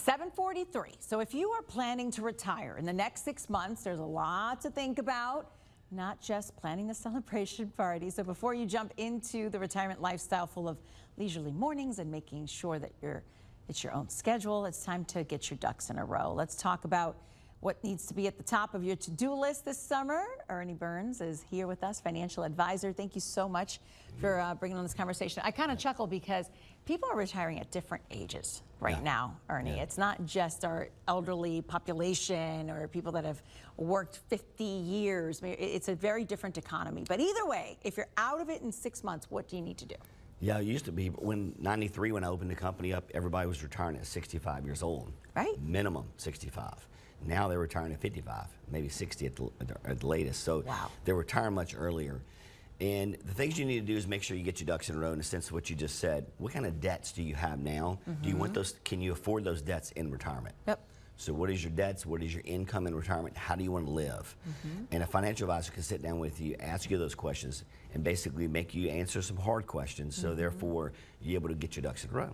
7:43. So if you are planning to retire in the next 6 months, there's a lot to think about, not just planning the celebration party. So before you jump into the retirement lifestyle full of leisurely mornings and making sure that it's your own schedule, it's time to get your ducks in a row. Let's talk about what needs to be at the top of your to-do list this summer. Ernie Burns is here with us, financial advisor. Thank you so much for bringing on this conversation. I kind of chuckle because people are retiring at different ages right now, Ernie. It's not just our elderly population or people that have worked 50 years. It's a very different economy. But either way, if you're out of it in 6 months, what do you need to do? Yeah, it used to be when '93, when I opened the company up, everybody was retiring at 65 years old. Right. Minimum 65. Now they're retiring at 55, maybe 60 at the latest. So they're retiring much earlier. And the things you need to do is make sure you get your ducks in a row in the sense of what you just said. What kind of debts do you have now? Do you want those? Can you afford those debts in retirement? Yep. So what is your debts? What is your income in retirement? How do you want to live? And a financial advisor can sit down with you, ask you those questions, and basically make you answer some hard questions. So therefore, you're able to get your ducks in a row.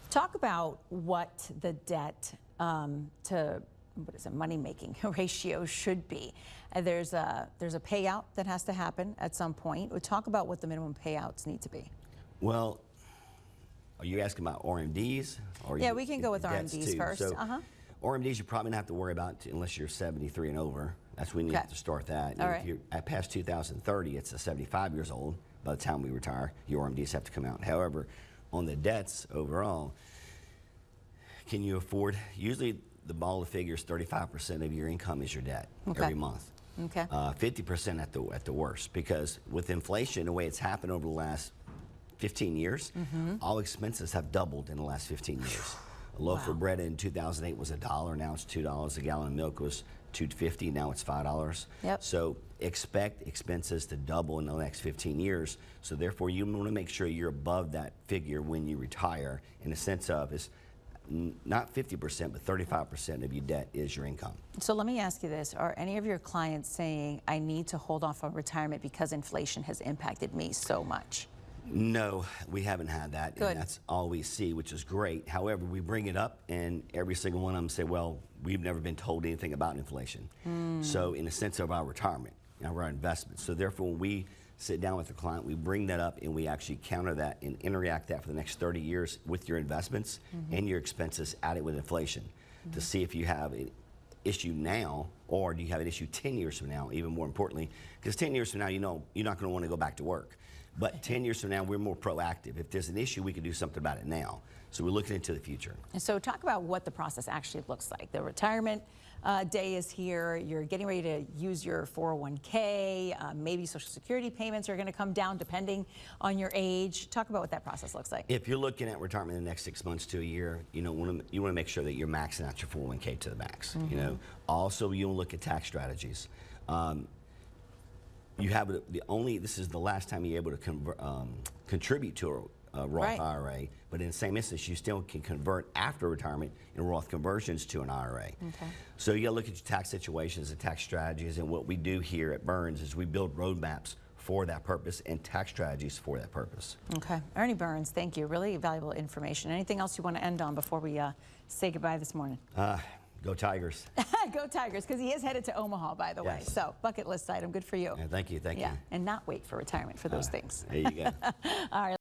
Talk about what the debt to what is a money-making ratio should be. There's a payout that has to happen at some point. We'll talk about what the minimum payouts need to be. Well, are you asking about RMDs? Or yeah, we can go with RMDs first. So, RMDs you probably don't have to worry about unless you're 73 and over. That's when you have to start that. If you're at past 2030, it's 75 years old. By the time we retire, your RMDs have to come out. However, on the debts overall, can you afford, usually the ball of figures, 35% of your income is your debt every month. 50% at the worst, because with inflation, the way it's happened over the last 15 years, all expenses have doubled in the last 15 years. A loaf of bread in 2008 was $1, now it's $2. A gallon of milk was $2.50, now it's $5. So expect expenses to double in the next 15 years. So therefore, you want to make sure you're above that figure when you retire, in the sense of is not 50%, but 35% of your debt is your income. So let me ask you this. Are any of your clients saying, I need to hold off on retirement because inflation has impacted me so much? No, we haven't had that. And that's all we see, which is great. However, we bring it up, and every single one of them say, well, we've never been told anything about inflation. So in the sense of our retirement, our investments. So therefore, when we sit down with the client, we bring that up, and we actually counter that and interact that for the next 30 years with your investments and your expenses added with inflation to see if you have an issue now, or do you have an issue 10 years from now, even more importantly, because 10 years from now, you know, you're not going to want to go back to work. But 10 years from now, we're more proactive. If there's an issue, we can do something about it now. So we're looking into the future. And so talk about what the process actually looks like. The retirement day is here. You're getting ready to use your 401k. Maybe Social Security payments are going to come down depending on your age. Talk about what that process looks like. If you're looking at retirement in the next 6 months to a year, you want to make sure that you're maxing out your 401k to the max. You know, also you want to look at tax strategies. You have this is the last time you're able to contribute to a Roth IRA, but in the same instance, you still can convert after retirement in Roth conversions to an IRA. So you got to look at your tax situations and tax strategies, and what we do here at Burns is we build roadmaps for that purpose and tax strategies for that purpose. Ernie Burns, thank you. Really valuable information. Anything else you want to end on before we say goodbye this morning? Go Tigers. Go Tigers, because he is headed to Omaha, by the way. So bucket list item, good for you. Thank you, thank you. And not wait for retirement for those things. There you go. All right.